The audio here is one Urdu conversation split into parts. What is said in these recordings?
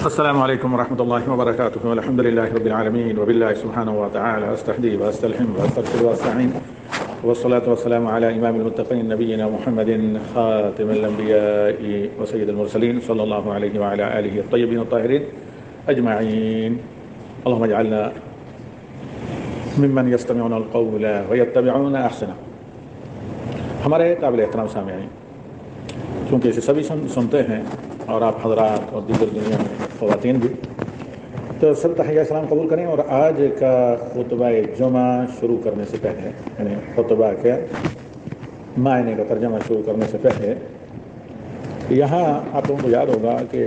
السلام عليكم ورحمة الله وبركاته، والحمد لله رب العالمين، وبالله سبحانه وتعالى أستهدي وأستلهم وأستغفر وأستعين، والصلاة والسلام على إمام المتقين نبينا محمد خاتم الأنبياء وسيد المرسلين صلى الله عليه وعلى آله الطيبين الطاهرين أجمعين. اللهم اجعلنا ممن يستمعون القول ويتبعون أحسنه. ہمارے قابل احترام سامعین، چونکہ اسے سبھی سنتے ہیں اور آپ حضرات اور دیگر دنیا میں خواتین بھی، تو سب تحیہ سلام قبول کریں. اور آج کا خطبہ جمعہ شروع کرنے سے پہلے، یعنی خطبہ کے معنی کا ترجمہ شروع کرنے سے پہلے، یہاں آپ لوگوں کو یاد ہوگا کہ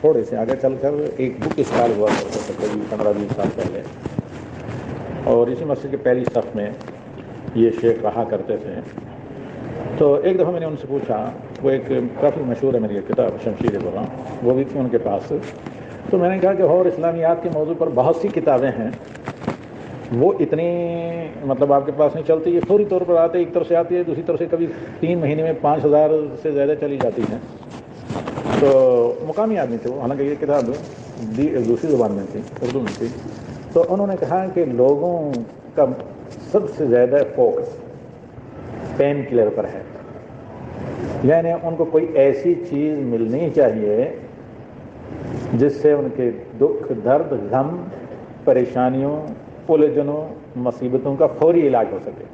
تھوڑے سے آگے چل کر ایک بک اسٹال ہوا کرتا تھا قریب 15-20 سال پہلے، اور اسی مسجد کے پہلی صف میں یہ شیخ رہا کرتے تھے. تو ایک دفعہ میں نے ان سے پوچھا، وہ ایک کافی مشہور ہے میری کتاب شمشیر برا، وہ بھی تھی ان کے پاس. تو میں نے کہا کہ اور اسلامیات کے موضوع پر بہت سی کتابیں ہیں، وہ اتنی مطلب آپ کے پاس نہیں چلتی، یہ فوری طور پر آتے، ایک طرف سے آتی ہے، دوسری طرف سے کبھی 3 مہینے میں 5000 سے زیادہ چلی جاتی ہیں. تو مقامی آدمی تھے وہ، حالانکہ یہ کتاب دوسری زبان میں تھی، اردو میں تھی. تو انہوں نے کہا کہ لوگوں کا سب سے زیادہ فوکس پین کلر پر ہے، یعنی ان کو کوئی ایسی چیز ملنی چاہیے جس سے ان کے دکھ، درد، غم، پریشانیوں، الجھنوں، مصیبتوں کا فوری علاج ہو سکے.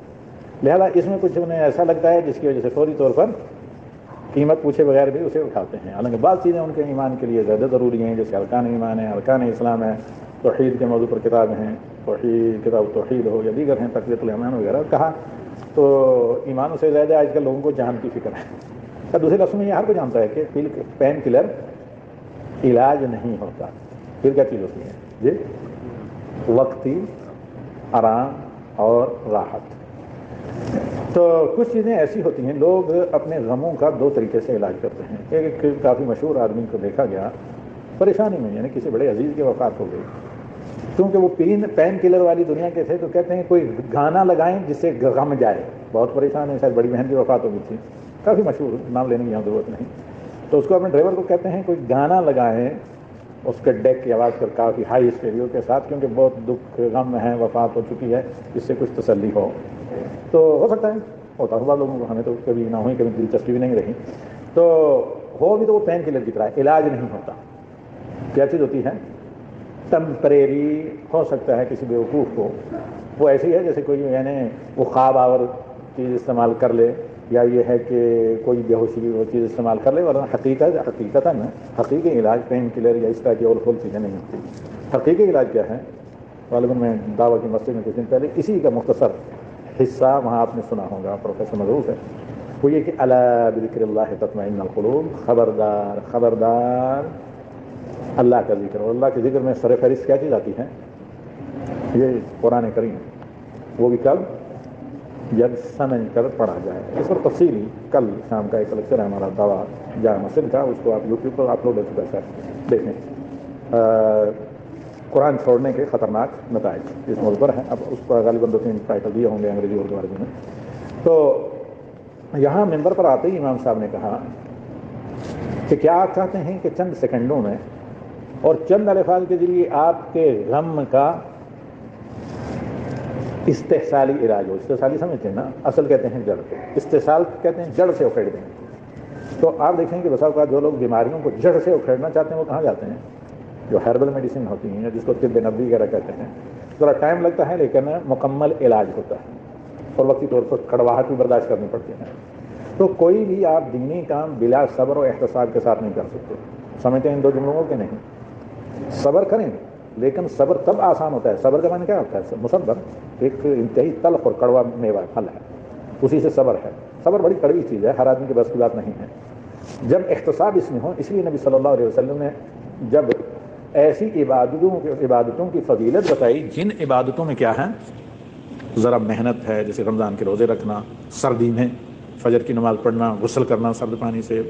لہذا اس میں کچھ انہیں ایسا لگتا ہے جس کی وجہ سے فوری طور پر قیمت پوچھے بغیر بھی اسے اٹھاتے ہیں. حالانکہ بعض چیزیں ان کے ایمان کے لیے زیادہ ضروری ہیں، جیسے ارکان ایمان ہے، ارکان اسلام ہے، توحید کے موضوع پر کتاب ہیں، توحید کتاب توحید ہو یا دیگر ہیں، تقویۃ الایمان وغیرہ. کہا تو ایمانوں سے زیادہ آج کل لوگوں کو جان کی فکر ہے. دوسرے لفظ میں یہ ہر کوئی جانتا ہے کہ پین کلر علاج نہیں ہوتا. پھر کیا چیز ہوتی ہے جی؟ وقتی آرام اور راحت. تو کچھ چیزیں ایسی ہوتی ہیں، لوگ اپنے غموں کا 2 طریقے سے علاج کرتے ہیں. ایک کافی مشہور آدمی کو دیکھا گیا پریشانی میں، یعنی کسی بڑے عزیز کی وفات ہو گئی. کیونکہ وہ پین کلر والی دنیا کے تھے، تو کہتے ہیں کوئی گانا لگائیں جس سے غم جائے. بہت پریشان ہے، شاید بڑی بہن کی وفات ہو گئی تھی، کافی مشہور، نام لینے کی یہاں ضرورت نہیں. تو اس کو اپنے ڈرائیور کو کہتے ہیں کوئی گانا لگائیں اس کے ڈیک کی آواز پر کافی ہائی اسٹیریو کے ساتھ، کیونکہ بہت دکھ غم ہے، وفات ہو چکی ہے، اس سے کچھ تسلی ہو. تو ہو سکتا ہے ہوتا ہوا لوگوں کو، ہمیں تو کبھی نہ ہوئی، کبھی دلچسپی بھی نہیں رہی. تو ہو بھی تو وہ پین کلر کی طرح علاج نہیں ہوتا. کیا چیز ہوتی ہے؟ ٹمپریری ہو سکتا ہے کسی بیوقوف کو، وہ ایسی ہے جیسے کوئی یعنی وہ خواب آور چیز استعمال کر لے، یا یہ ہے کہ کوئی بے ہوشی کی وہ چیز استعمال کر لے، ورنہ حقیقی علاج پین کلر یا اس طرح کی اور فل چیزیں نہیں ہوتی. حقیقی علاج کیا ہے؟ غالباً میں دعوت کی مسجد میں کچھ دن پہلے اسی کا مختصر حصہ وہاں آپ نے سنا ہوگا، پروفیسر مدروس ہے، وہ یہ کہ الا بذکر اللہ تطمئن القلوب، خبردار خبردار اللہ کا ذکر. اور اللہ کے ذکر میں سر فہرست کیا چیز آتی ہے؟ یہ قرآن کریم. وہ بھی کب؟ جب سمجھ کر پڑھا جائے. اس پر تفصیلی کل شام کا ایک لیکچر ہے ہمارا دعویٰ جامع مسجد کا، اس کو آپ یوٹیوب پر اپلوڈ ہو چکا ہے، سر دیکھیں. قرآن چھوڑنے کے خطرناک نتائج اس موضوع پر ہیں. اب اس پر غالباً 2-3 ٹائٹل دیے ہوں گے انگریزی اردو عربی میں. تو یہاں ممبر پر آتے ہی امام صاحب نے کہا کہ کیا آپ چاہتے ہیں کہ چند سیکنڈوں میں اور چند الفاظ کے ذریعے آپ کے غم کا استحصالی علاج ہو؟ استحصالی سمجھتے ہیں نا، اصل کہتے ہیں جڑ، استحصال کہتے ہیں جڑ سے اکھیڑ دیں. تو آپ دیکھیں کہ بسا اوقات جو لوگ بیماریوں کو جڑ سے اکھیڑنا چاہتے ہیں وہ کہاں جاتے ہیں؟ جو ہربل میڈیسن ہوتی ہیں، جس کو طب نبوی وغیرہ کہتے ہیں. ذرا ٹائم لگتا ہے لیکن مکمل علاج ہوتا ہے، اور وقتی طور پر کڑواہٹ بھی برداشت کرنی پڑتی ہے. تو کوئی بھی آپ دینی کام بلا صبر و احتساب کے ساتھ نہیں کر سکتے. سمجھتے ہیں ان 2 جملوں کو کہ نہیں؟ صبر کریں، لیکن صبر تب آسان ہوتا ہے. صبر کا معنی کیا ہوتا ہے؟ مصبر ایک انتہائی تلخ اور کڑوا میوہ پھل ہے، اسی سے صبر ہے. صبر بڑی کڑوی چیز ہے، ہر آدمی کے بس کی بات نہیں ہے. جب احتساب اس میں ہو، اس لیے نبی صلی اللہ علیہ وسلم نے جب ایسی عبادتوں کی فضیلت بتائی جن عبادتوں میں کیا ہے؟ ذرا محنت ہے، جیسے رمضان کے روزے رکھنا، سردی میں فجر کی نماز پڑھنا، غسل کرنا سرد پانی سے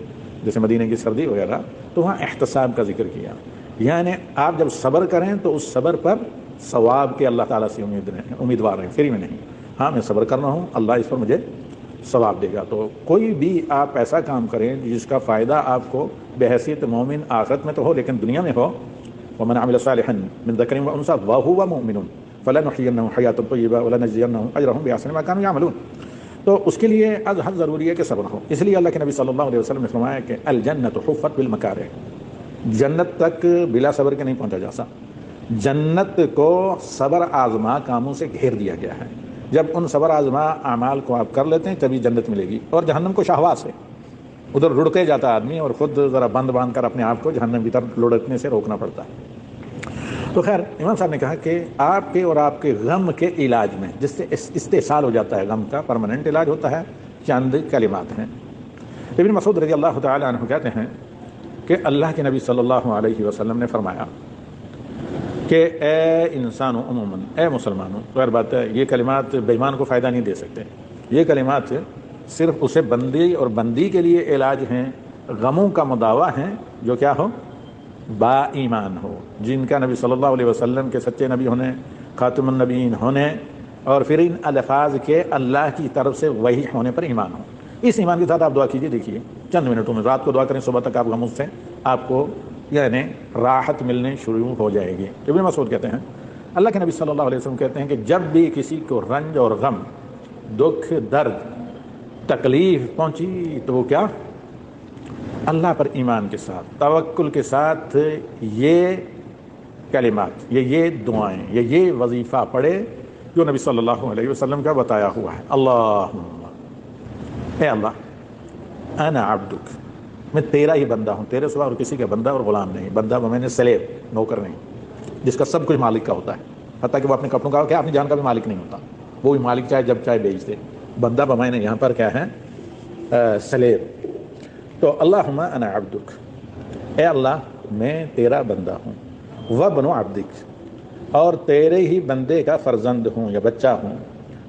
جیسے مدینہ کی سردی وغیرہ، تو وہاں احتساب کا ذکر کیا. یعنی آپ جب صبر کریں تو اس صبر پر ثواب کے اللہ تعالیٰ سے امیدوار ہیں، فری میں نہیں. ہاں میں صبر کر رہا ہوں، اللہ اس پر مجھے ثواب دے گا۔ تو کوئی بھی آپ ایسا کام کریں جس کا فائدہ آپ کو بحیثیت مومن آخرت میں تو ہو لیکن دنیا میں ہو، ومن عمل صالحا من ذکر وانثى وهو مؤمن فلنحيينه حیاۃ طیبہ ولنجزینهم اجرهم باحسن ما كانوا يعملون۔ تو اس کے لیے از حد ضروری ہے کہ صبر ہو۔ اس لیے اللہ کے نبی صلی اللہ علیہ وسلم نے فرمایا کہ الجنت حفت بالمکارہ، جنت تک بلا صبر کے نہیں پہنچا جا سکتا۔ جنت کو صبر آزما کاموں سے گھیر دیا گیا ہے۔ جب ان صبر آزما اعمال کو آپ کر لیتے ہیں تبھی جنت ملے گی، اور جہنم کو شہوات سے ادھر لڑکے جاتا آدمی اور خود ذرا بند باندھ کر اپنے آپ کو جہنم کی طرف لڑکنے سے روکنا پڑتا ہے۔ تو خیر امام صاحب نے کہا کہ آپ کے اور آپ کے غم کے علاج میں جس سے استحصال ہو جاتا ہے، غم کا پرماننٹ علاج ہوتا ہے، چند کلمات ہیں۔ ابن مسعود رضی اللہ تعالی عنہ کہتے ہیں کہ اللہ کے نبی صلی اللہ علیہ وسلم نے فرمایا کہ اے انسانوں، عموماً اے مسلمانوں، غیر بات ہے یہ کلمات بے ایمان کو فائدہ نہیں دے سکتے، یہ کلمات صرف اسے بندی اور بندی کے لیے علاج ہیں، غموں کا مداوع ہیں جو کیا ہو، با ایمان ہو، جن کا نبی صلی اللہ علیہ وسلم کے سچے نبی ہونے، خاتم النبیین ہونے، اور پھر ان الفاظ کے اللہ کی طرف سے وحی ہونے پر ایمان ہو۔ اس ایمان کے ساتھ آپ دعا کیجیے، دیکھیے چند منٹوں میں، رات کو دعا کریں، صبح تک آپ غموں سے آپ کو یعنی راحت ملنے شروع ہو جائے گی۔ ابن مسعود کہتے ہیں اللہ کے نبی صلی اللہ علیہ وسلم کہتے ہیں کہ جب بھی کسی کو رنج اور غم، دکھ، درد، تکلیف پہنچی تو وہ کیا، اللہ پر ایمان کے ساتھ، توکل کے ساتھ یہ کلمات، یہ دعائیں، یہ وظیفہ پڑھے جو نبی صلی اللہ علیہ وسلم کا بتایا ہوا ہے۔ اللہم، اے اللہ، انا عبدک، میں تیرا ہی بندہ ہوں، تیرے سوا اور کسی کا بندہ اور غلام نہیں۔ بندہ بمعنی سلیو، نوکر نہیں، جس کا سب کچھ مالک کا ہوتا ہے، حتیٰ کہ وہ اپنے کپڑوں کا کیا اپنی جان کا بھی مالک نہیں ہوتا، وہ بھی مالک چاہے جب چاہے بیچ دے۔ بندہ بمعنی یہاں پر کیا ہے، سلیو۔ تو اللہم انا عبدک، اے اللہ میں تیرا بندہ ہوں، وابن عبدک، اور تیرے ہی بندے کا فرزند ہوں یا بچہ ہوں،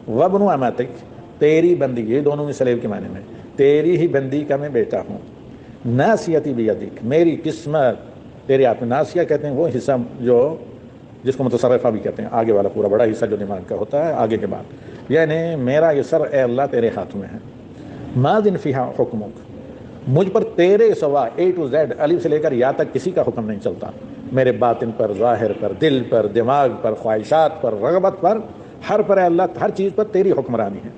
وابن امتک، تیری بندی، یہ دونوں میں سلیب کے معنی میں، تیری ہی بندی کا میں بیٹا ہوں، ناسیتی بیدک، میری قسمت تیرے ہاتھ میں۔ ناسیہ کہتے ہیں وہ حصہ جو جس کو متصرفہ بھی کہتے ہیں، آگے والا پورا بڑا حصہ جو دماغ کا ہوتا ہے آگے کے بعد، یعنی میرا یہ سر اے اللہ تیرے ہاتھ میں ہے۔ ماضٍ فیہا حکمک، مجھ پر تیرے سوا اے ٹو زیڈ، الف سے لے کر یا تک کسی کا حکم نہیں چلتا، میرے باطن پر، ظاہر پر، دل پر، دماغ پر، خواہشات پر، رغبت پر، ہر پر اے اللہ، ہر چیز پر تیری حکمرانی ہے۔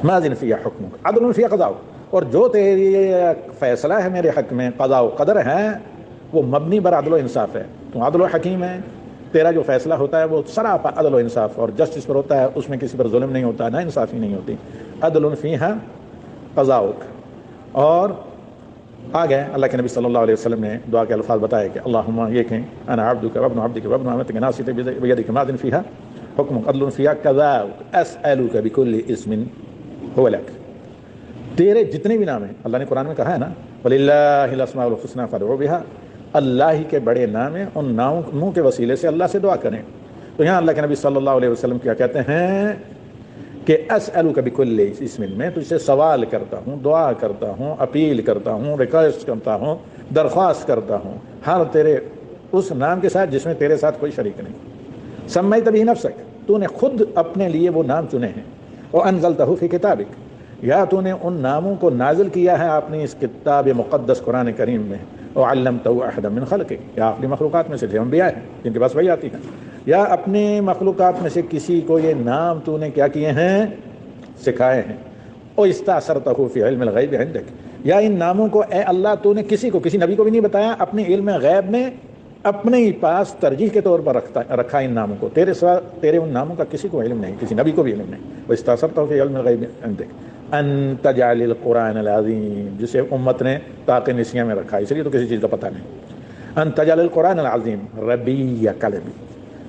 ماضٍ فیہا حکمک عدل فی قضاء، اور جو تیری فیصلہ ہے میرے حق میں، قضاء و قدر ہے، وہ مبنی بر عدل و انصاف ہے۔ تو عدل و حکیم ہے، تیرا جو فیصلہ ہوتا ہے وہ سراپا عدل و انصاف اور جسٹس پر ہوتا ہے، اس میں کسی پر ظلم نہیں ہوتا، نہ انصافی نہیں ہوتی۔ عدل فیہا قضاؤک۔ اور آگے اللہ کے نبی صلی اللہ علیہ وسلم نے دعا کے الفاظ بتائے کہ اللہم، یہ کہیں انا عبدک وابن عبدک وابن امتک ناصیتی بیدک ماضٍ فیہا حکمک عدل فیہا قضاؤک اسألک بکل اسم هو لک، تیرے جتنے بھی نام ہیں، اللہ نے قرآن میں کہا ہے نا وَلِلَّهِ الْأَسْمَاءُ الْحُسْنَىٰ فَادْعُوا بِهَا، اللہ ہی کے بڑے نام ہیں، ان ناموں کے وسیلے سے اللہ سے دعا کریں۔ تو یہاں اللہ کے نبی صلی اللہ علیہ وسلم کیا کہتے ہیں کہ اسألک بکل اسم، میں تجھ سے سوال کرتا ہوں، دعا کرتا ہوں، اپیل کرتا ہوں، ریکویسٹ کرتا ہوں، درخواست کرتا ہوں، ہر تیرے اس نام کے ساتھ جس میں تیرے ساتھ کوئی شریک نہیں۔ سمیت بہ نفسک، تو نے خود اپنے لیے وہ نام چنے ہیں، وانزلتہ فی کتابک، یا تو نے ان ناموں کو نازل کیا ہے اپنی اس کتاب مقدس قرآن کریم میں، وعلمتہ احدا من خلقک، یا اپنی مخلوقات میں سے جو انبیاء ہیں جن کے پاس وحی آتی ہے، یا اپنے مخلوقات میں سے کسی کو یہ نام تو نے کیا کیے ہیں، سکھائے ہیں۔ او استاثرتہ فی علم الغیب عندک، یا ان ناموں کو اے اللہ تو نے کسی نبی کو بھی نہیں بتایا، اپنے علم غیب میں اپنے ہی پاس ترجیح کے طور پر رکھا ان ناموں کو، تیرے ان ناموں کا کسی کو علم نہیں، کسی نبی کو بھی علم نہیں۔ وہ استاثرتہ فی علم الغیب عندک ان تجعل القرآن العظیم، جسے امت نے طاق نسیہ میں رکھا، اس لیے تو کسی چیز کا پتہ نہیں۔ ان تجعل القرآن العظیم ربیع قلبی،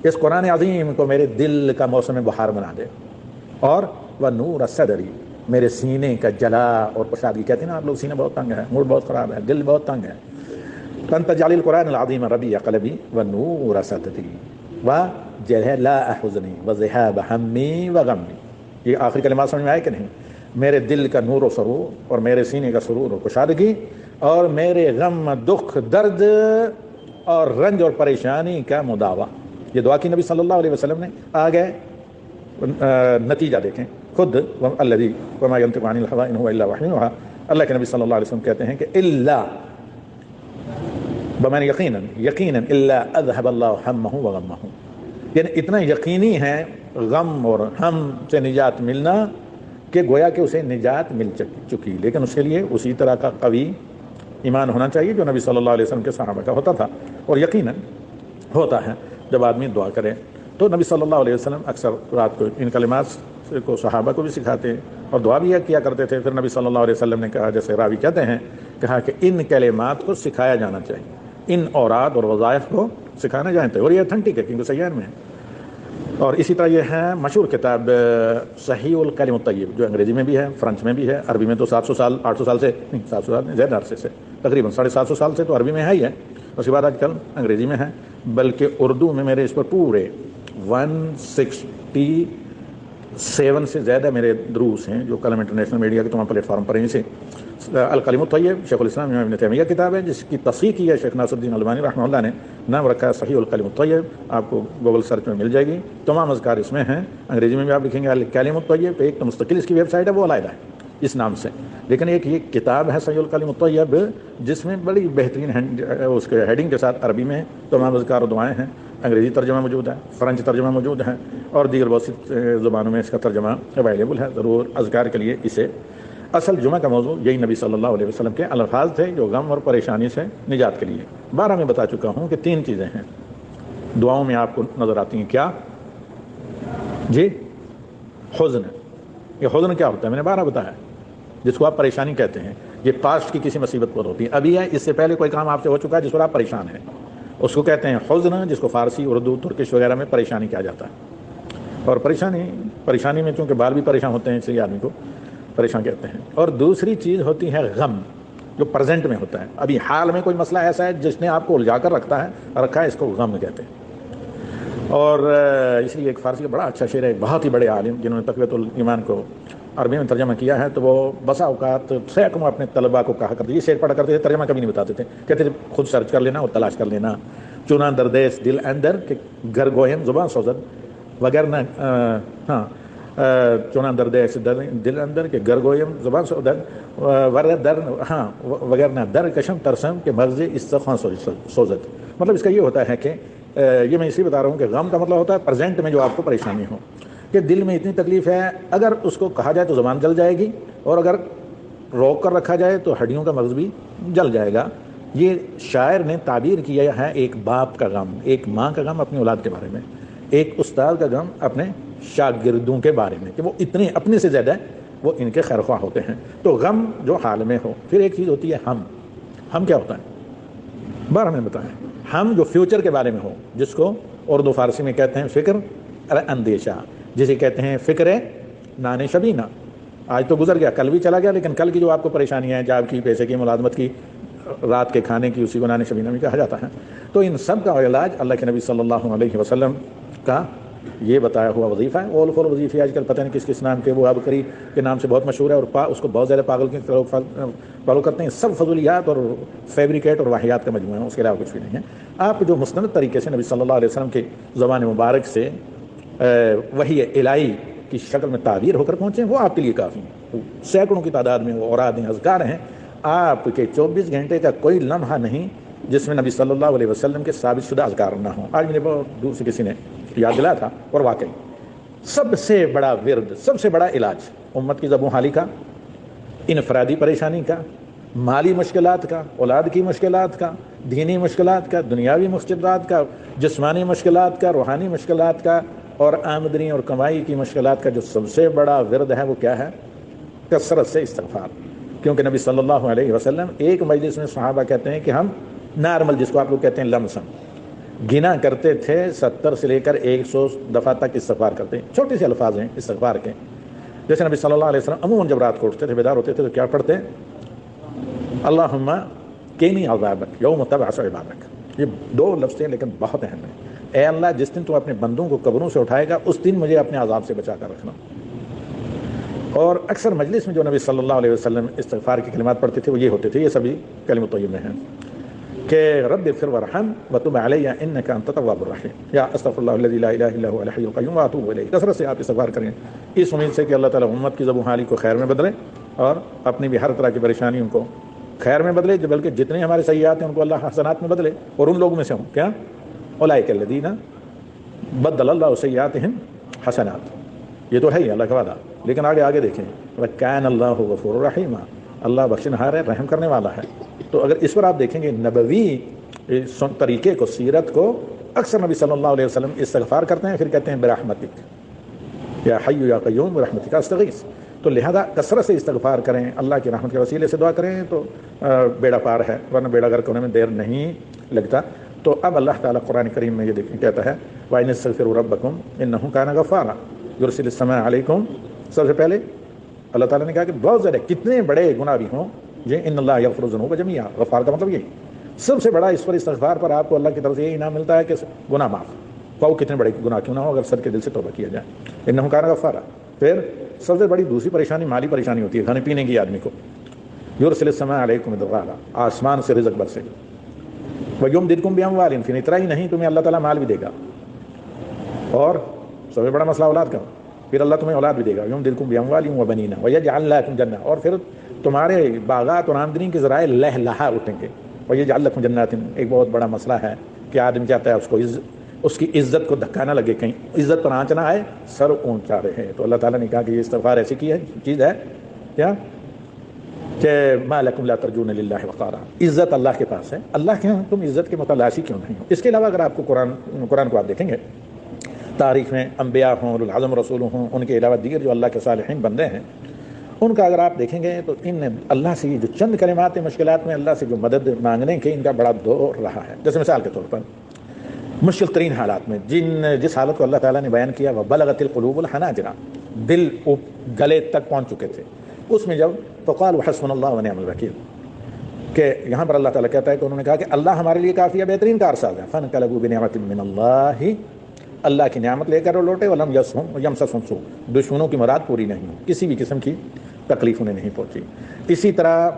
اس قرآن عظیم کو میرے دل کا موسم بہار بنا دے، اور ونور صدری، میرے سینے کا جلا اور پوشیدگی۔ کہتے ہیں نا آپ لوگ سینہ بہت تنگ ہے، موڈ بہت خراب ہے، دل بہت تنگ ہے، ان تجعل القرآن العظیم ربیع قلبی ونور صدری وجلاء حزنی وذهاب ہمی وغمی۔ یہ آخری کلمات سمجھ میں آئے کہ نہیں؟ میرے دل کا نور و سرور، اور میرے سینے کا سرور و کشادگی، اور میرے غم، دکھ، درد اور رنج اور پریشانی کا مداوع۔ یہ دعا کی نبی صلی اللہ علیہ وسلم نے۔ آگے نتیجہ دیکھیں، خود الذی وما ینطق عن الہوی ان هو الا وحی یوحی، اللہ کے نبی صلی اللہ علیہ وسلم کہتے ہیں کہ الا بمعنی یقینا الا اذهب اللہ ہمہ وغمہ، یعنی اتنا یقینی ہے غم اور ہم سے نجات ملنا کہ گویا کہ اسے نجات مل چکی، لیکن اس کے لیے اسی طرح کا قوی ایمان ہونا چاہیے جو نبی صلی اللہ علیہ وسلم کے صحابہ کا ہوتا تھا، اور یقیناً ہوتا ہے جب آدمی دعا کرے۔ تو نبی صلی اللہ علیہ وسلم اکثر رات کو ان کلمات کو صحابہ کو بھی سکھاتے اور دعا بھی کیا کرتے تھے۔ پھر نبی صلی اللہ علیہ وسلم نے کہا، جیسے راوی کہتے ہیں، کہا کہ ان کلمات کو سکھایا جانا چاہیے، ان اوراد اور وظائف کو سکھانا جانا چاہیے، اور یہ اتھینٹک ہے کیونکہ صحیحین میں ہے۔ اور اسی طرح یہ ہے مشہور کتاب صحیح الکلم الطیب، جو انگریزی میں بھی ہے، فرنچ میں بھی ہے، عربی میں تو 700 سال 800 سال سے نہیں، 700 سال نہیں، زیادہ عرصے سے تقریباً 750 سال سے تو عربی میں ہے ہی ہے، اس کے بعد آج کل انگریزی میں ہے، بلکہ اردو میں میرے اس پر پورے 167 سے زیادہ میرے دروس ہیں جو کلم انٹرنیشنل میڈیا کے تمام پلیٹ فارم پر ہیں۔ سے الکلم الطیب شیخ الاسلام امام ابن تیمیہ کتاب ہے، جس کی تصحیح کی ہے شیخ ناصر الدین البانی رحمہ اللہ نے، نام رکھا ہے صحیح الکلم الطیب، آپ کو گوگل سرچ میں مل جائے گی، تمام اذکار اس میں ہیں، انگریزی میں بھی آپ لکھیں گے الکلم الطیب، ایک تو مستقل اس کی ویب سائٹ ہے وہ علیحدہ ہے اس نام سے، لیکن ایک یہ کتاب ہے صحیح الکلم الطیب جس میں بڑی بہترین اس کے ہیڈنگ کے ساتھ عربی میں تمام اذکار و دعائیں ہیں، انگریزی ترجمہ موجود ہے، فرنچ ترجمہ موجود ہے، اور دیگر بہت سی زبانوں میں اس کا ترجمہ اویلیبل ہے۔ ضرور اذکار کے لیے اسے، اصل جمعہ کا موضوع یہی نبی صلی اللہ علیہ وسلم کے الفاظ تھے جو غم اور پریشانی سے نجات کے لیے 12 میں بتا چکا ہوں کہ 3 چیزیں ہیں دعاؤں میں آپ کو نظر آتی ہیں، کیا جی؟ حزن۔ یہ حزن کیا ہوتا ہے؟ میں نے 12 بتایا، جس کو آپ پریشانی کہتے ہیں، یہ پاسٹ کی کسی مصیبت پر ہوتی ہے، ابھی ہے، اس سے پہلے کوئی کام آپ سے ہو چکا ہے جس پر آپ پریشان ہیں، اس کو کہتے ہیں حزن، جس کو فارسی اردو ترکش وغیرہ میں پریشانی کہا جاتا ہے۔ اور پریشانی میں چونکہ بال بھی پریشان ہوتے ہیں، اس لیے آدمی کو پریشان کہتے ہیں۔ اور دوسری چیز ہوتی ہے غم، جو پریزنٹ میں ہوتا ہے، ابھی حال میں کوئی مسئلہ ایسا ہے جس نے آپ کو الجھا کر رکھا ہے، اس کو غم کہتے ہیں۔ اور اس لیے ایک فارسی کا بڑا اچھا شعر ہے، بہت ہی بڑے عالم جنہوں نے تقویۃ الایمان کو عربی میں ترجمہ کیا ہے، تو وہ بسا اوقات سینکڑوں اپنے طلباء کو کہا کرتے، یہ شعر پڑھا کرتے تھے، ترجمہ کبھی نہیں بتاتے تھے، کہتے تھے خود سرچ کر لینا اور تلاش کر لینا۔ چنا دردیس دل اندر کہ گھر گویم زبان سوزد وگرنہ، ہاں، چنا دردیس دل اندر کہ گر گویم زبان سوزد وگرنہ در کشم ترسم کہ مغز استخوان سوزد۔ مطلب اس کا یہ ہوتا ہے کہ یہ میں اسی بتا رہا ہوں کہ غم کا مطلب ہوتا ہے پریزنٹ میں جو آپ کو پریشانی ہو، کہ دل میں اتنی تکلیف ہے، اگر اس کو کہا جائے تو زبان جل جائے گی، اور اگر روک کر رکھا جائے تو ہڈیوں کا مغز بھی جل جائے گا۔ یہ شاعر نے تعبیر کیا ہے ایک باپ کا غم، ایک ماں کا غم اپنی اولاد کے بارے میں، ایک استاد کا غم اپنے شاگردوں کے بارے میں، کہ وہ اتنے اپنے سے زیادہ وہ ان کے خیر خواہ ہوتے ہیں۔ تو غم جو حال میں ہو۔ پھر ایک چیز ہوتی ہے ہم کیا ہوتا ہے؟ 12 میں بتائیں۔ ہم جو فیوچر کے بارے میں ہو، جس کو اردو فارسی میں کہتے ہیں فکر اندیشہ، جسے کہتے ہیں فکر نان شبینہ۔ آج تو گزر گیا، کل بھی چلا گیا، لیکن کل کی جو آپ کو پریشانیاں ہیں، جاب کی، پیسے کی، ملازمت کی، رات کے کھانے کی، اسی کو نان شبینہ بھی کہا جاتا ہے۔ تو ان سب کا علاج اللہ کے نبی صلی اللہ علیہ وسلم کا یہ بتایا ہوا وظیفہ ہے۔ اول فور وظیفے آج کل پتہ نہیں کس نام کے، وہ ابکری کے نام سے بہت مشہور ہے، اور اس کو بہت زیادہ پاگل کے لوگ فالو کرتے ہیں۔ سب فضولیات اور فیبریکیٹ اور واہیات کا مجموعہ ہے، اس کے علاوہ کچھ بھی نہیں ہے۔ آپ جو مستند طریقے سے نبی صلی اللہ علیہ وسلم کے زبان مبارک سے وحی الہی کی شکل میں تعبیر ہو کر پہنچے ہیں، وہ آپ کے لیے کافی ہیں۔ سینکڑوں کی تعداد میں وہ اوراد ہیں، اذکار ہیں۔ آپ کے 24 گھنٹے کا کوئی لمحہ نہیں جس میں نبی صلی اللہ علیہ وسلم کے ثابت شدہ اذکار نہ ہوں۔ آج مجھے بہت دور سے کسی نے یاد دلایا تھا، اور واقعی سب سے بڑا ورد، سب سے بڑا علاج امت کی زبوں حالی کا، انفرادی پریشانی کا، مالی مشکلات کا، اولاد کی مشکلات کا، دینی مشکلات کا، دنیاوی مشکلات کا، جسمانی مشکلات کا، روحانی مشکلات کا، اور آمدنی اور کمائی کی مشکلات کا جو سب سے بڑا ورد ہے وہ کیا ہے؟ کثرت سے استغفار۔ کیونکہ نبی صلی اللہ علیہ وسلم ایک مجلس میں صحابہ کہتے ہیں کہ ہم نارمل، جس کو آپ لوگ کہتے ہیں لمسم، گنا کرتے تھے 70 سے لے کر 100 دفعہ تک استغفار کرتے ہیں۔ چھوٹے سے الفاظ ہیں استغفار کے، جیسے نبی صلی اللہ علیہ وسلم عموماً جب رات کو اٹھتے تھے، بیدار ہوتے تھے، تو کیا پڑھتے؟ اللہم قینی عذابک یوم تبعث عبادک۔ یہ 2 لفظ ہیں لیکن بہت اہم ہیں۔ اے اللہ، جس دن تو اپنے بندوں کو قبروں سے اٹھائے گا، اس دن مجھے اپنے عذاب سے بچا کر رکھنا۔ اور اکثر مجلس میں جو نبی صلی اللہ علیہ وسلم استغفار کے کلمات پڑھتے تھے وہ یہ ہوتے تھے، یہ سبھی کلمۃ طیب میں ہیں۔ کہ رب اغفر وارحم وتب علی انک انت التواب الرحیم، یا استغفر اللہ الذی لا الہ الا هو الحی القیوم واتوب الیہ۔ کثرت سے آپ استغفار کریں اس امید سے کہ اللہ تعالیٰ امت کی زبوں حالی کو خیر میں بدلے اور اپنی بھی ہر طرح کی پریشانیوں کو خیر میں بدلے، بلکہ جتنے ہمارے سیئات ہیں ان کو اللہ حسنات میں بدلے، اور ان لوگوں میں سے ہوں کیا اولئک الذین بدل اللہ سیئاتہم حسنات، یہ تو ہے ہی اللہ کا وعدہ، لیکن آگے دیکھیں وکان اللہ غفور رحیم، اللہ بخشنہار ہے، رحم کرنے والا ہے۔ تو اگر اس پر آپ دیکھیں گے نبوی طریقے کو، سیرت کو، اکثر نبی صلی اللہ علیہ وسلم استغفار کرتے ہیں، پھر کہتے ہیں برحمتک یا حی یا قیوم برحمتک استغیث۔ تو لہذا کثرت سے استغفار کریں، اللہ کی رحمت کے وسیلے سے دعا کریں تو بیڑا پار ہے، ورنہ بیڑا غرق ہونے میں دیر نہیں لگتا۔ تو اب اللہ تعالیٰ قرآن کریم میں یہ کہتا ہے وَإِنِ اسْتَغْفِرُوا رَبَّكُمْ إِنَّهُ كَانَ غَفَّارًا يُرْسِلِ السَّمَاءَ عَلَيْكُمْ۔ سب سے پہلے اللہ تعالیٰ نے کہا کہ بہت زیادہ کتنے بڑے گناہ بھی ہوں یہ ان اللہ یغفر الذنوب جميعا، غفار کا مطلب یہی سب سے بڑا، اس پر استغفار پر آپ کو اللہ کی طرف سے یہ انعام ملتا ہے کہ گناہ معاف، خواہ کتنے بڑے گناہ کیوں نہ ہو، اگر صدقے دل سے توبہ کیا جائے۔ انہ کان غفارا۔ پھر سب سے بڑی دوسری پریشانی مالی پریشانی ہوتی ہے، کھانے پینے کی آدمی کو، یرسل السماء علیکم مدرارا، آسمان سے رزق برسے گا، ویمددکم باموال، پھر اتنا ہی نہیں تمہیں اللہ تعالیٰ مال بھی دے گا، اور سب سے بڑا مسئلہ اولاد کا، پھر اللہ تمہیں اولاد بھی دے گا، یمددکم باموال وبنین ویجعل لکم جنہ، اور پھر تمہارے باغات اور آمدنی کے ذرائع لہلہا اٹھیں گے، ویجعل لکم جنات۔ ایک بہت بڑا مسئلہ ہے کہ آدمی چاہتا ہے اس کی عزت کو دھکا نہ لگے، کہیں عزت پر آنچ نہ آئے، سر اونچا رہے۔ تو اللہ تعالیٰ نے کہا کہ یہ استغفار ایسی کی ہے چیز ہے کیا کہ ما لکم لا ترجون للہ وقارا، عزت اللہ کے پاس ہے، اللہ کے ہاں تم عزت کے متلاشی کیوں نہیں ہو۔ اس کے علاوہ اگر آپ کو قرآن کو آپ دیکھیں گے، تاریخ میں انبیاء ہوں، اولو العزم رسول ہوں، ان کے علاوہ دیگر جو اللہ کے صالحین بندے ہیں، ان کا اگر آپ دیکھیں گے تو ان نے اللہ سے یہ جو چند کلمات مشکلات میں اللہ سے جو مدد مانگنے کے ان کا بڑا دور رہا ہے۔ جیسے مثال کے طور پر مشکل ترین حالات میں جس حالت کو اللہ تعالیٰ نے بیان کیا، وَبَلَغَتِ الْقُلُوبُ الْحَنَاجِرَ، دل گلے تک پہنچ چکے تھے، اس میں جب فَقَالُوا حَسْبُنَا اللَّهُ وَنِعْمَ الْوَكِيلُ، کہ یہاں پر اللہ تعالیٰ کہتا ہے کہ انہوں نے کہا کہ اللہ ہمارے لیے کافی ہے، بہترین کارساز ہے، فَانْقَلَبُوا بِنِعْمَةٍ مِّنَ اللَّهِ، اللہ کی نعمت لے کر لوٹے، وَلَمْ يَمْسَسْهُمْ سُوءٌ، دشمنوں کی مراد پوری نہیں ہوئی، کسی بھی قسم کی تکلیف انہیں نہیں پہنچی۔ اسی طرح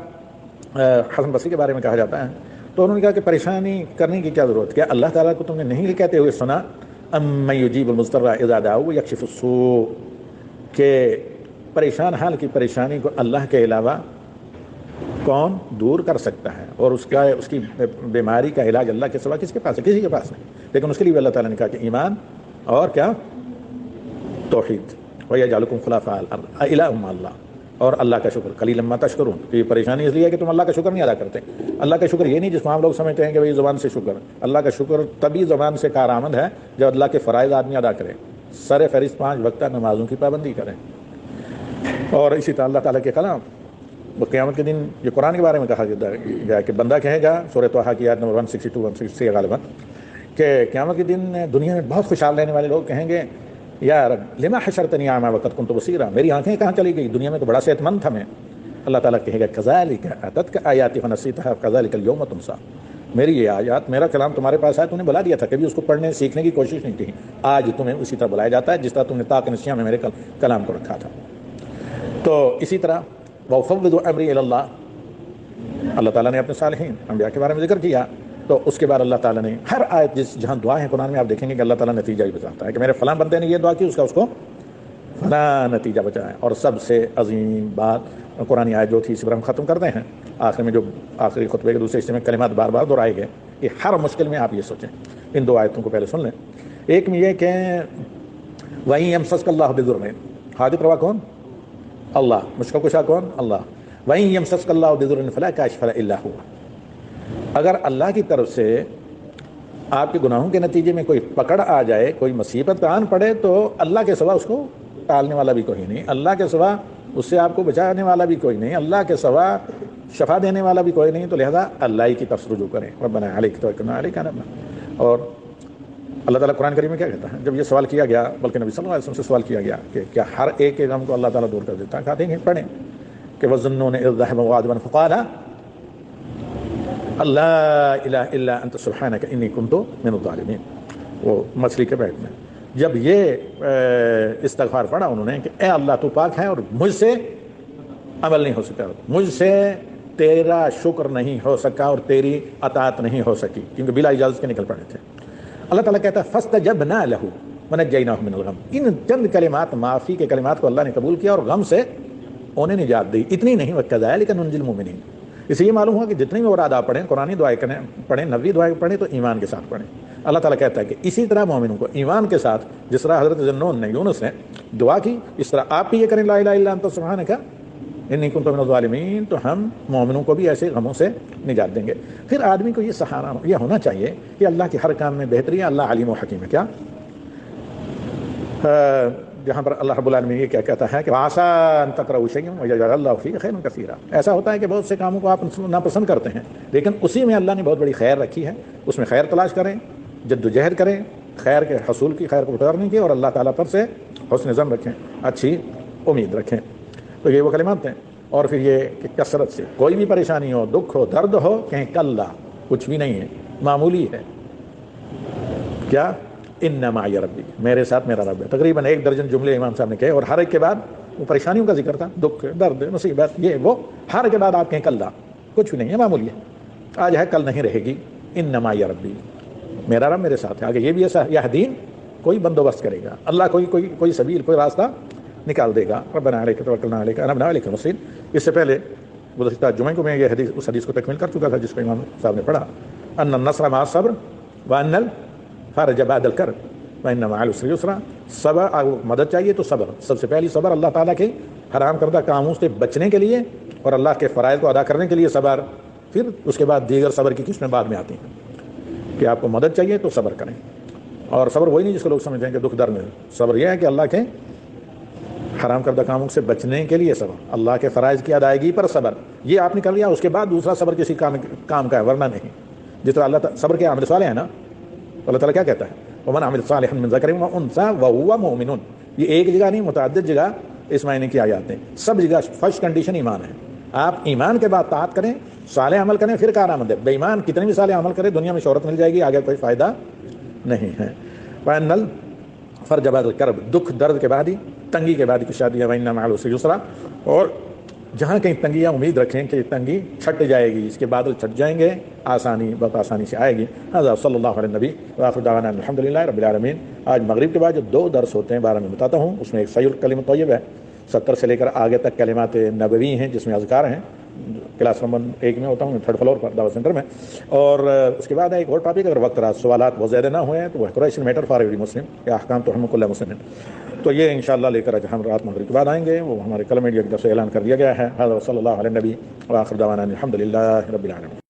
حسن بصری کے بارے میں کہا جاتا ہے تو انہوں نے کہا کہ پریشانی کرنے کی کیا ضرورت، کیا اللہ تعالیٰ کو تم نے نہیں کہتے ہوئے سنا اَمَّن يُجِيبُ الْمُضْطَرَّ إِذَا دَعَاهُ وَيَكْشِفُ السُّوءَ، کہ پریشان حال کی پریشانی کو اللہ کے علاوہ کون دور کر سکتا ہے، اور اس کی بیماری کا علاج اللہ کے سوا کس کے پاس ہے، کسی کے پاس نہیں۔ لیکن اس کے لیے اللہ تعالیٰ نے کہا کہ ایمان اور کیا توحید، وَيَجْعَلُكُمْ خُلَفَاءَ الْأَرْضِ أَإِلَٰهٌ مَّعَ اللَّهِ، اور اللہ کا شکر، قلیلا ما تشکرون۔ تو یہ پریشانی اس لیے ہے کہ تم اللہ کا شکر نہیں ادا کرتے۔ اللہ کا شکر یہ نہیں جس کو ہم لوگ سمجھتے ہیں کہ بھئی زبان سے شکر، اللہ کا شکر تبھی زبان سے کارآمد ہے جب اللہ کے فرائض آدمی ادا کرے، سر فہرست 5 وقتہ نمازوں کی پابندی کریں، اور اسی طرح اللہ تعالیٰ کے کلام۔ قیامت کے دن یہ قرآن کے بارے میں کہا گیا کہ بندہ کہے گا، سورہ طٰہٰ کی آیت نمبر 162 163 غالباً، کہ قیامت کے دن دنیا میں بہت خوشحال رہنے والے لوگ کہیں گے یا رب لما حشرتنی اعمیٰ وقد کنت بصیرا، میری آنکھیں کہاں چلی گئی، دنیا میں تو بڑا صحت مند تھا میں۔ اللہ تعالیٰ کہے گا کذالک اتتک آیاتی فنسیتھا کذالک الیوم تنسیٰ، میری یہ آیات، میرا کلام تمہارے پاس آیا، تم نے بلا دیا تھا، کبھی اس کو پڑھنے سیکھنے کی کوشش نہیں کی، آج تمہیں اسی طرح بلایا جاتا ہے جس طرح تم نے طاق نسیاں میں میرے کلام کو رکھا تھا۔ تو اسی طرح وَأُفَوِّضُ أَمْرِي إِلَى اللَّهِ، اللہ تعالیٰ نے اپنے صالحین انبیاء کے بارے میں ذکر کیا، تو اس کے بعد اللہ تعالیٰ نے ہر آیت جہاں دعا ہے قرآن میں آپ دیکھیں گے کہ اللہ تعالیٰ نتیجہ ہی بتاتا ہے کہ میرے فلاں بندے نے یہ دعا کی، اس کو فلاں نتیجہ بچا ہے۔ اور سب سے عظیم بات قرآن آیت جو تھی، اس پر ہم ختم کرتے ہیں، آخر میں جو آخری خطبے کے دوسرے حصے میں کلمات بار بار دہرائے گئے کہ ہر مشکل میں آپ یہ سوچیں، ان 2 آیتوں کو پہلے سن لیں۔ ایک میں یہ کہ وَإِن يَمْسَسْكَ اللَّهُ بِضُرٍّ، حاجت روا کون؟ اللہ، مشکل کشا کون؟ اللہ۔ وَإِن يَمْسَسْكَ اللَّهُ بِضُرٍّ فَلَا كَاشِفَ لَهُ إِلَّا هُوَ، اگر اللہ کی طرف سے آپ کے گناہوں کے نتیجے میں کوئی پکڑ آ جائے، کوئی مصیبت آن پڑے، تو اللہ کے سوا اس کو ٹالنے والا بھی کوئی نہیں، اللہ کے سوا اس سے آپ کو بچانے والا بھی کوئی نہیں، اللہ کے سوا شفا دینے والا بھی کوئی نہیں، تو لہذا اللہ ہی کی طرف رجوع کریں، ربنا علیک توکلنا علیک انبنا۔ اور اللہ تعالیٰ قرآن کریم میں کیا کہتا ہے، جب یہ سوال کیا گیا، بلکہ نبی صلی اللہ علیہ وسلم سے سوال کیا گیا کہ کیا ہر ایک کے غم کو اللہ تعالیٰ دور کر دیتا ہے، کہتے ہیں پڑھیں کہ وَظُنُّونَ إِذْ ذَهَبَ مُغَاضِبًا فَقَالَ اللہ الہ الا انت سبحانک انی کنت من الظالمین، وہ مچھلی کے پیٹ میں جب یہ استغفار پڑھا انہوں نے کہ اے اللہ تو پاک ہے اور مجھ سے عمل نہیں ہو سکتا، مجھ سے تیرا شکر نہیں ہو سکا اور تیری اطاعت نہیں ہو سکی، کیونکہ بلا اجازت کے نکل پڑے تھے۔ اللہ تعالیٰ کہتا ہے فاستجبنا لہ ونجیناہ من الغم، ان چند کلمات معافی کے کلمات کو اللہ نے قبول کیا اور غم سے انہیں نجات دی۔ اتنی نہیں، وکذالک ننجی المؤمنین، اس سے یہ معلوم ہوا کہ جتنی بھی مراد آپ پڑھیں، قرآنی دعائیں پڑھیں، نبوی دعائیں پڑھیں، تو ایمان کے ساتھ پڑھیں۔ اللہ تعالیٰ کہتا ہے کہ اسی طرح مومنوں کو ایمان کے ساتھ، جس طرح حضرت ذنون نے، یونس نے دعا کی، اس طرح آپ بھی یہ کریں لا الہ الا انت سبحانک انی کنت من الظالمین، تو ہم مومنوں کو بھی ایسے غموں سے نجات دیں گے۔ پھر آدمی کو یہ سہارا، یہ ہونا چاہیے کہ اللہ کے ہر کام میں بہتری ہے، اللہ علیم و حکیم ہے۔ کیا جہاں پر اللہ رب العالمین یہ کیا کہتا ہے کہ وَعَسَىٰ أَن تَكْرَهُوا شَيْئًا وَيَجْعَلَ اللَّهُ فِيهِ خَيْرًا كَثِيرًا، ایسا ہوتا ہے کہ بہت سے کاموں کو آپ ناپسند کرتے ہیں، لیکن اسی میں اللہ نے بہت بڑی خیر رکھی ہے، اس میں خیر تلاش کریں، جد و جہد کریں، خیر کے حصول کی، خیر کو کرنے کی، اور اللہ تعالیٰ پر سے حسن ظن رکھیں، اچھی امید رکھیں۔ تو یہ وہ کلمات ہیں۔ اور پھر یہ کہ کثرت سے کوئی بھی پریشانی ہو، دکھ ہو، درد ہو، کہیں کلا کچھ بھی نہیں ہے، معمولی ہے۔ کیا ان معی ربی، میرے ساتھ میرا رب ہے۔ تقریباً 1 درجن جملے امام صاحب نے کہے، اور ہر ایک کے بعد وہ پریشانیوں کا ذکر تھا، دکھ، درد، مصیبت، یہ وہ، ہر کے بعد آپ کہیں کلا کچھ بھی نہیں ہے، معمولی ہے، آج ہے کل نہیں رہے گی۔ ان معی ربی، میرا رب میرے ساتھ ہے۔ آگے یہ بھی ایسا یہدین، کوئی بندوبست کرے گا اللہ، کوئی سبیل، کوئی راستہ نکال دے گا۔ ربنا علیک توکلنا علیک انبنا علیک الوکیل۔ اس سے پہلے گزشتہ جمعے کو میں یہ حدیث، اس حدیث کو تکمیل کر چکا تھا جس کو امام صاحب نے پڑھا، ان النصر مع الصبر وان الفرج بعد الکرب وان مع العسر یسرا۔ صبر، مدد چاہیے تو صبر، سب سے پہلی صبر اللہ تعالیٰ کے حرام کردہ کاموں سے بچنے کے لیے اور اللہ کے فرائض کو ادا کرنے کے لیے صبر، پھر اس کے بعد دیگر صبر کی قسمیں بعد میں آتی ہیں کہ آپ کو مدد چاہیے تو صبر کریں۔ اور صبر وہی نہیں جس کو لوگ سمجھتے ہیں کہ دکھ درد میں، صبر یہ ہے کہ اللہ کے حرام کردہ کاموں سے بچنے کے لیے صبر، اللہ کے فرائض کی ادائیگی پر صبر، یہ آپ نے کر لیا، اس کے بعد دوسرا صبر کسی کام کا ہے، ورنہ نہیں۔ جس طرح اللہ تعالیٰ صبر کے عمل صالح ہے نا، اللہ تعالیٰ کیا کہتا ہے وَمَنْ عَمِلَ صَالِحًا مِنْ ذَكَرٍ وَأُنثىٰ وَهُوَ مُؤْمِنٌ، یہ ایک جگہ نہیں، متعدد جگہ اس معنی کی آیات ہیں، سب جگہ فرسٹ کنڈیشن ایمان ہے۔ آپ ایمان کے بعد طاعت کریں، صالح عمل کریں، پھر کارآمد ہے۔ بے ایمان کتنے بھی صالح عمل کرے، دنیا میں شہرت مل جائے گی، آگے کوئی فائدہ نہیں ہے۔ وَأَنَّ الْفَرْجَ بَعْدَ الْكَرْبِ، دکھ درد کے بعد ہی، تنگی کے بعد کچھ شادی ہے، وَإِنَّ مَعَ الْعُسْرِ يُسْرًا، اور جہاں کہیں تنگیاں امید رکھیں کہ تنگی چھٹ جائے گی، اس کے بادل چھٹ جائیں گے، آسانی بہت آسانی سے آئے گی۔ هذا صلی اللہ علیہ نبی وآخر دعوانا الحمد للہ رب العالمین۔ آج مغرب کے بعد جو 2 درس ہوتے ہیں 12 میں بتاتا ہوں، اس میں ایک صحیح الکلم الطیب ہے، 70 سے لے کر آگے تک کلمات نبوی ہیں جس میں اذکار ہیں، کلاس نمبر 1 میں ہوتا ہوں، 3rd فلور پر دعوت سینٹر میں۔ اور اس کے بعد ایک اور ٹاپک، اگر وقت رہا سوالات بہت زیادہ نہ ہوئے ہیں تو وہ قریش میٹر فار ایوری مسلم یا احکام تحریم کل مسلم، تو یہ انشاءاللہ لے کر ہم رات مغرب کے بعد آئیں گے، وہ ہمارے کلم میڈیا کی طرف سے اعلان کر دیا گیا ہے۔ هذا صلی اللہ علیہ نبی وآخر دعوانا الحمد للہ رب العالمین۔